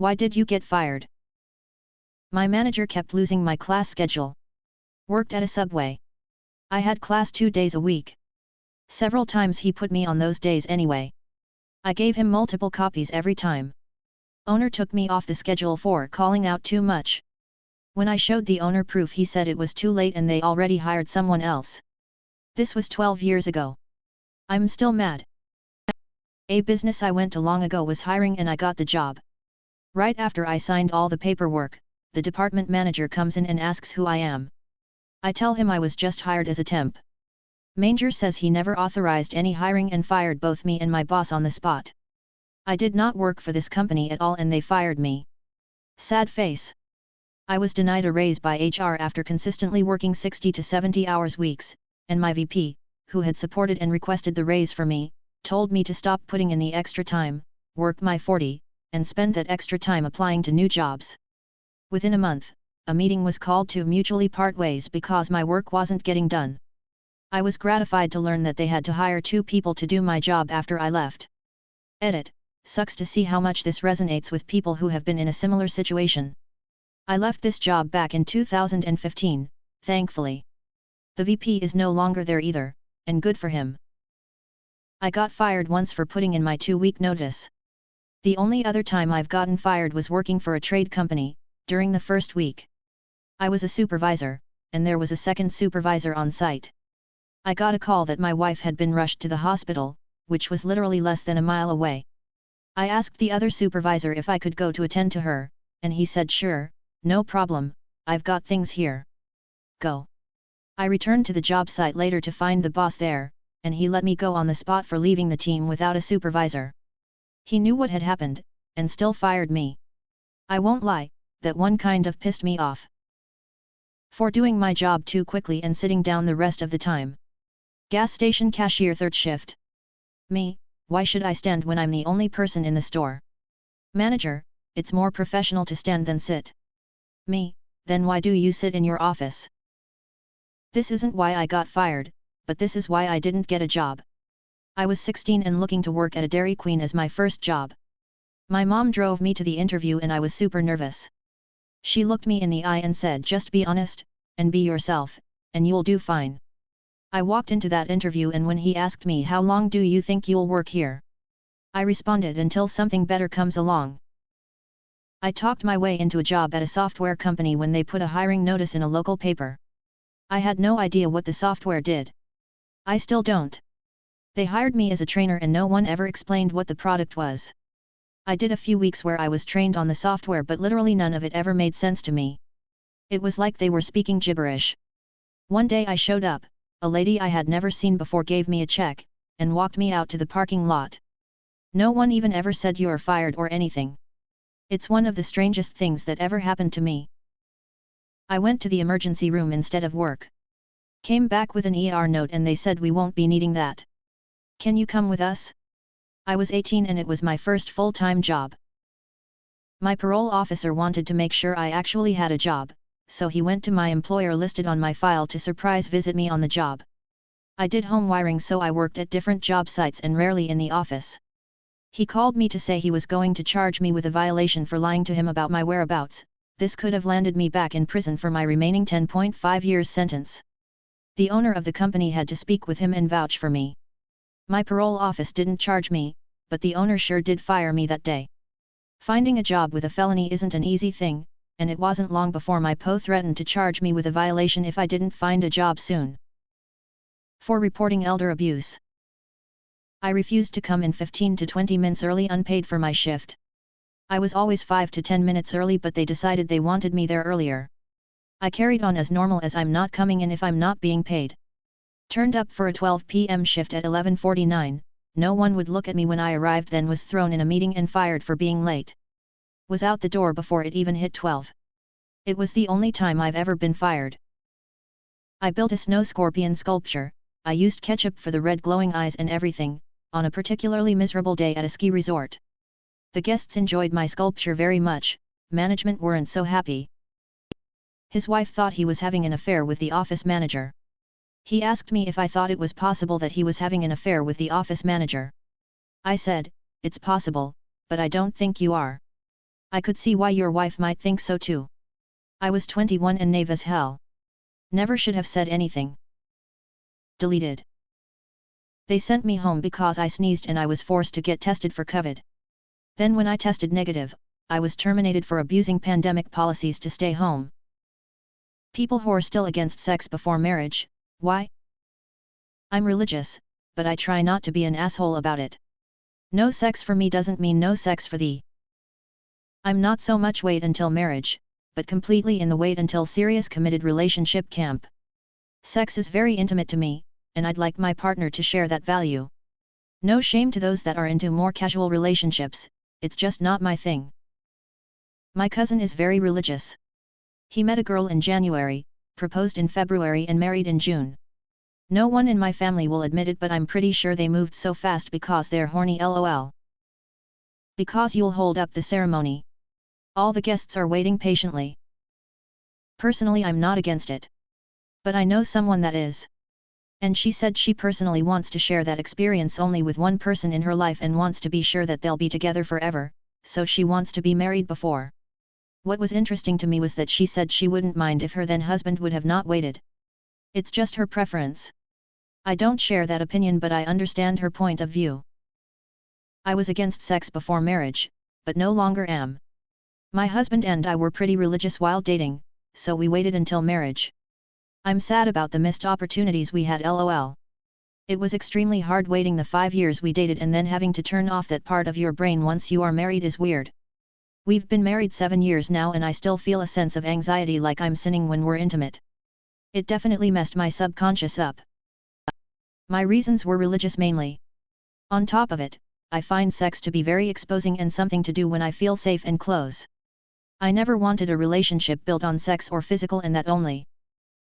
Why did you get fired? My manager kept losing my class schedule. Worked at a Subway. I had class 2 days a week. Several times he put me on those days anyway. I gave him multiple copies every time. Owner took me off the schedule for calling out too much. When I showed the owner proof, he said it was too late and they already hired someone else. This was 12 years ago. I'm still mad. A business I went to long ago was hiring and I got the job. Right after I signed all the paperwork, the department manager comes in and asks who I am. I tell him I was just hired as a temp. Manager says he never authorized any hiring and fired both me and my boss on the spot. I did not work for this company at all and they fired me. Sad face. I was denied a raise by HR after consistently working 60 to 70 hours weeks, and my VP, who had supported and requested the raise for me, told me to stop putting in the extra time, work my 40, and spend that extra time applying to new jobs. Within a month, a meeting was called to mutually part ways because my work wasn't getting done. I was gratified to learn that they had to hire 2 people to do my job after I left. Edit. Sucks to see how much this resonates with people who have been in a similar situation. I left this job back in 2015, thankfully. The VP is no longer there either, and good for him. I got fired once for putting in my 2-week notice. The only other time I've gotten fired was working for a trade company, during the first week. I was a supervisor, and there was a second supervisor on site. I got a call that my wife had been rushed to the hospital, which was literally less than a mile away. I asked the other supervisor if I could go to attend to her, and he said sure, no problem, I've got things here. Go. I returned to the job site later to find the boss there, and he let me go on the spot for leaving the team without a supervisor. He knew what had happened, and still fired me. I won't lie, that one kind of pissed me off. For doing my job too quickly and sitting down the rest of the time. Gas station cashier 3rd shift. Me, why should I stand when I'm the only person in the store? Manager, it's more professional to stand than sit. Me, then why do you sit in your office? This isn't why I got fired, but this is why I didn't get a job. I was 16 and looking to work at a Dairy Queen as my first job. My mom drove me to the interview and I was super nervous. She looked me in the eye and said, just be honest, and be yourself, and you'll do fine. I walked into that interview and when he asked me how long do you think you'll work here? I responded until something better comes along. I talked my way into a job at a software company when they put a hiring notice in a local paper. I had no idea what the software did. I still don't. They hired me as a trainer and no one ever explained what the product was. I did a few weeks where I was trained on the software but literally none of it ever made sense to me. It was like they were speaking gibberish. One day I showed up, a lady I had never seen before gave me a check, and walked me out to the parking lot. No one even ever said you're fired or anything. It's one of the strangest things that ever happened to me. I went to the emergency room instead of work. Came back with an ER note and they said we won't be needing that. Can you come with us? I was 18 and it was my first full-time job. My parole officer wanted to make sure I actually had a job, so he went to my employer listed on my file to surprise visit me on the job. I did home wiring so I worked at different job sites and rarely in the office. He called me to say he was going to charge me with a violation for lying to him about my whereabouts. This could have landed me back in prison for my remaining 10.5 years sentence. The owner of the company had to speak with him and vouch for me. My parole office didn't charge me, but the owner sure did fire me that day. Finding a job with a felony isn't an easy thing, and it wasn't long before my PO threatened to charge me with a violation if I didn't find a job soon. For reporting elder abuse. I refused to come in 15 to 20 minutes early unpaid for my shift. I was always 5 to 10 minutes early but they decided they wanted me there earlier. I carried on as normal as I'm not coming in if I'm not being paid. Turned up for a 12 p.m. shift at 11:49, no one would look at me when I arrived then was thrown in a meeting and fired for being late. Was out the door before it even hit 12. It was the only time I've ever been fired. I built a snow scorpion sculpture, I used ketchup for the red glowing eyes and everything, on a particularly miserable day at a ski resort. The guests enjoyed my sculpture very much, management weren't so happy. His wife thought he was having an affair with the office manager. He asked me if I thought it was possible that he was having an affair with the office manager. I said, it's possible, but I don't think you are. I could see why your wife might think so too. I was 21 and naive as hell. Never should have said anything. Deleted. They sent me home because I sneezed and I was forced to get tested for COVID. Then when I tested negative, I was terminated for abusing pandemic policies to stay home. People who are still against sex before marriage, why? I'm religious, but I try not to be an asshole about it. No sex for me doesn't mean no sex for thee. I'm not so much wait until marriage, but completely in the wait until serious committed relationship camp. Sex is very intimate to me, and I'd like my partner to share that value. No shame to those that are into more casual relationships, it's just not my thing. My cousin is very religious. He met a girl in January, proposed in February and married in June. No one in my family will admit it, but I'm pretty sure they moved so fast because they're horny, lol. Because you'll hold up the ceremony. All the guests are waiting patiently. Personally, I'm not against it. But I know someone that is. And she said she personally wants to share that experience only with one person in her life and wants to be sure that they'll be together forever, so she wants to be married before. What was interesting to me was that she said she wouldn't mind if her then husband would have not waited. It's just her preference. I don't share that opinion, but I understand her point of view. I was against sex before marriage, but no longer am. My husband and I were pretty religious while dating, so we waited until marriage. I'm sad about the missed opportunities we had, lol. It was extremely hard waiting the 5 years we dated and then having to turn off that part of your brain once you are married is weird. We've been married 7 years now and I still feel a sense of anxiety like I'm sinning when we're intimate. It definitely messed my subconscious up. My reasons were religious mainly. On top of it, I find sex to be very exposing and something to do when I feel safe and close. I never wanted a relationship built on sex or physical and that only.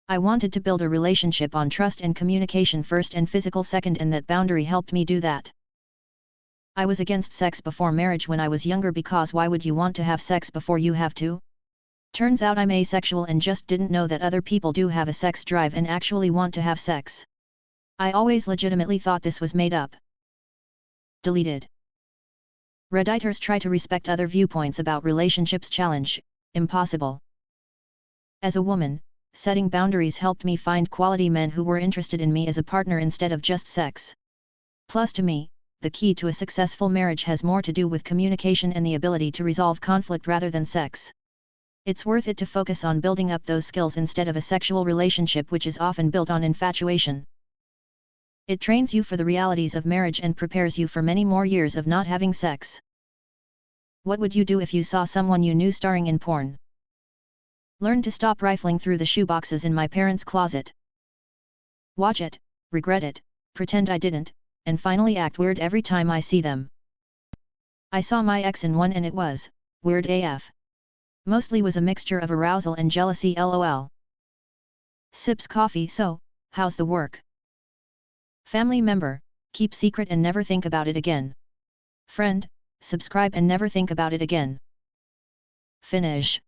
I wanted to build a relationship on trust and communication first and physical second, and that boundary helped me do that. I was against sex before marriage when I was younger because why would you want to have sex before you have to? Turns out I'm asexual and just didn't know that other people do have a sex drive and actually want to have sex. I always legitimately thought this was made up. Deleted. Redditors try to respect other viewpoints about relationships. Challenge, impossible. As a woman, setting boundaries helped me find quality men who were interested in me as a partner instead of just sex. Plus, to me, the key to a successful marriage has more to do with communication and the ability to resolve conflict rather than sex. It's worth it to focus on building up those skills instead of a sexual relationship which is often built on infatuation. It trains you for the realities of marriage and prepares you for many more years of not having sex. What would you do if you saw someone you knew starring in porn? Learn to stop rifling through the shoeboxes in my parents' closet. Watch it, regret it, pretend I didn't, and finally act weird every time I see them. I saw my ex in one and it was weird AF. Mostly was a mixture of arousal and jealousy, lol. Sips coffee. So, how's the work? Family member, keep secret and never think about it again. Friend, subscribe and never think about it again. Finish.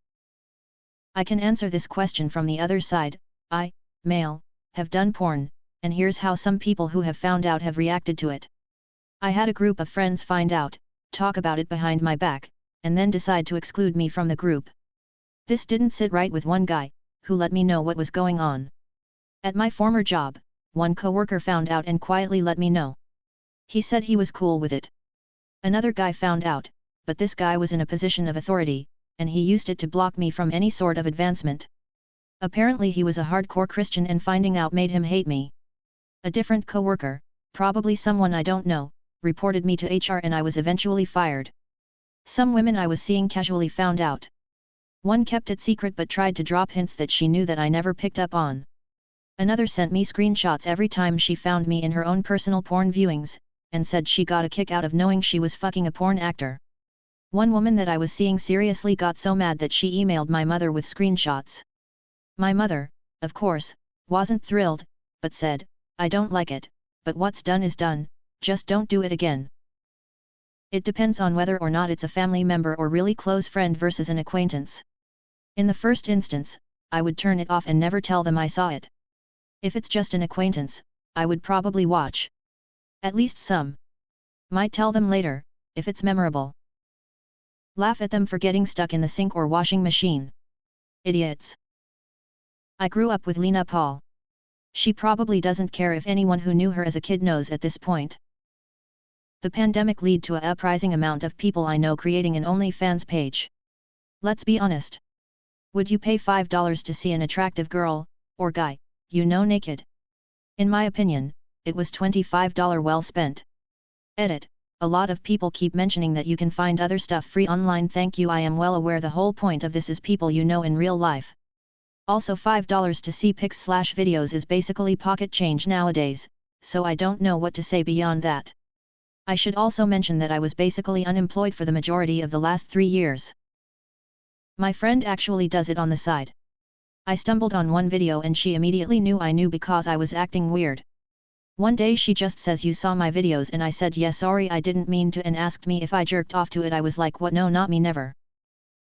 I can answer this question from the other side. I, male, have done porn, and here's how some people who have found out have reacted to it. I had a group of friends find out, talk about it behind my back, and then decide to exclude me from the group. This didn't sit right with one guy, who let me know what was going on. At my former job, one coworker found out and quietly let me know. He said he was cool with it. Another guy found out, but this guy was in a position of authority, and he used it to block me from any sort of advancement. Apparently he was a hardcore Christian and finding out made him hate me. A different coworker, probably someone I don't know, reported me to HR and I was eventually fired. Some women I was seeing casually found out. One kept it secret but tried to drop hints that she knew that I never picked up on. Another sent me screenshots every time she found me in her own personal porn viewings, and said she got a kick out of knowing she was fucking a porn actor. One woman that I was seeing seriously got so mad that she emailed my mother with screenshots. My mother, of course, wasn't thrilled, but said, I don't like it, but what's done is done, just don't do it again. It depends on whether or not it's a family member or really close friend versus an acquaintance. In the first instance, I would turn it off and never tell them I saw it. If it's just an acquaintance, I would probably watch. At least some. Might tell them later, if it's memorable. Laugh at them for getting stuck in the sink or washing machine. Idiots. I grew up with Lena Paul. She probably doesn't care if anyone who knew her as a kid knows at this point. The pandemic led to a uprising amount of people I know creating an OnlyFans page. Let's be honest. Would you pay $5 to see an attractive girl, or guy, you know naked? In my opinion, it was $25 well spent. Edit. A lot of people keep mentioning that you can find other stuff free online. Thank you. I am well aware the whole point of this is people you know in real life. Also $5 to see pics/videos is basically pocket change nowadays, so I don't know what to say beyond that. I should also mention that I was basically unemployed for the majority of the last 3 years. My friend actually does it on the side. I stumbled on one video and she immediately knew I knew because I was acting weird. One day she just says, "You saw my videos," and I said, "Yes, sorry, I didn't mean to," and asked me if I jerked off to it. I was like, "What? No, not me, never."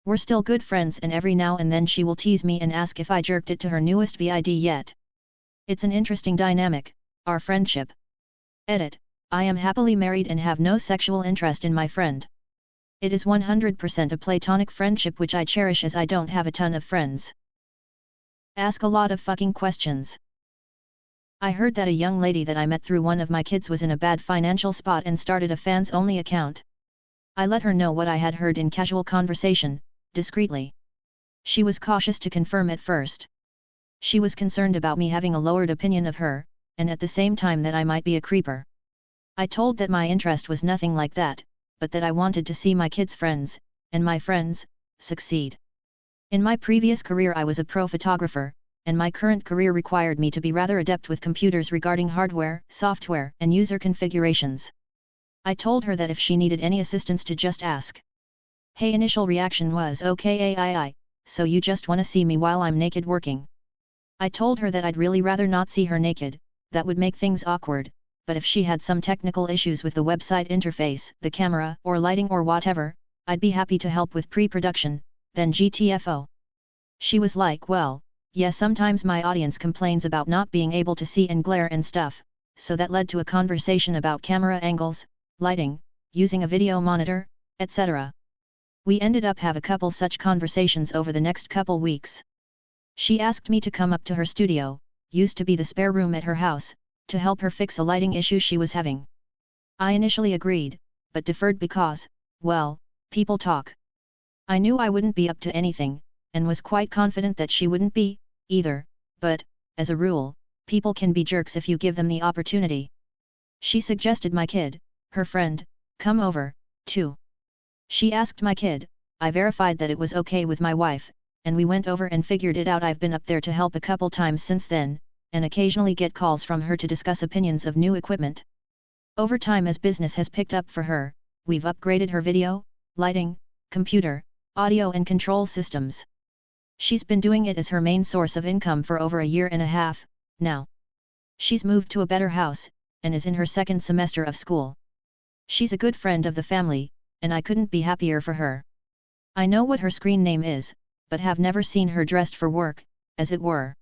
We're still good friends, and every now and then she will tease me and ask if I jerked it to her newest vid yet. It's an interesting dynamic, our friendship. Edit. I am happily married and have no sexual interest in my friend. It is 100% a platonic friendship which I cherish as I don't have a ton of friends. Ask a lot of fucking questions. I heard that a young lady that I met through one of my kids was in a bad financial spot and started a fans-only account. I let her know what I had heard in casual conversation, discreetly. She was cautious to confirm at first. She was concerned about me having a lowered opinion of her, and at the same time that I might be a creeper. I told that my interest was nothing like that, but that I wanted to see my kids' friends, and my friends, succeed. In my previous career I was a pro photographer, and my current career required me to be rather adept with computers regarding hardware, software, and user configurations. I told her that if she needed any assistance to just ask. Hey, initial reaction was, "Okay, AI, so you just wanna see me while I'm naked working?" I told her that I'd really rather not see her naked, that would make things awkward, but if she had some technical issues with the website interface, the camera, or lighting or whatever, I'd be happy to help with pre-production, then GTFO. She was like, "Well, yeah, sometimes my audience complains about not being able to see and glare and stuff," so that led to a conversation about camera angles, lighting, using a video monitor, etc. We ended up have a couple such conversations over the next couple weeks. She asked me to come up to her studio, used to be the spare room at her house, to help her fix a lighting issue she was having. I initially agreed, but deferred because, well, people talk. I knew I wouldn't be up to anything, and was quite confident that she wouldn't be, either, but, as a rule, people can be jerks if you give them the opportunity. She suggested my kid, her friend, come over, too. She asked my kid, I verified that it was okay with my wife, and we went over and figured it out. I've been up there to help a couple times since then, and occasionally get calls from her to discuss opinions of new equipment. Over time, as business has picked up for her, we've upgraded her video, lighting, computer, audio and control systems. She's been doing it as her main source of income for over a year and a half, now. She's moved to a better house, and is in her second semester of school. She's a good friend of the family, and I couldn't be happier for her. I know what her screen name is, but have never seen her dressed for work, as it were.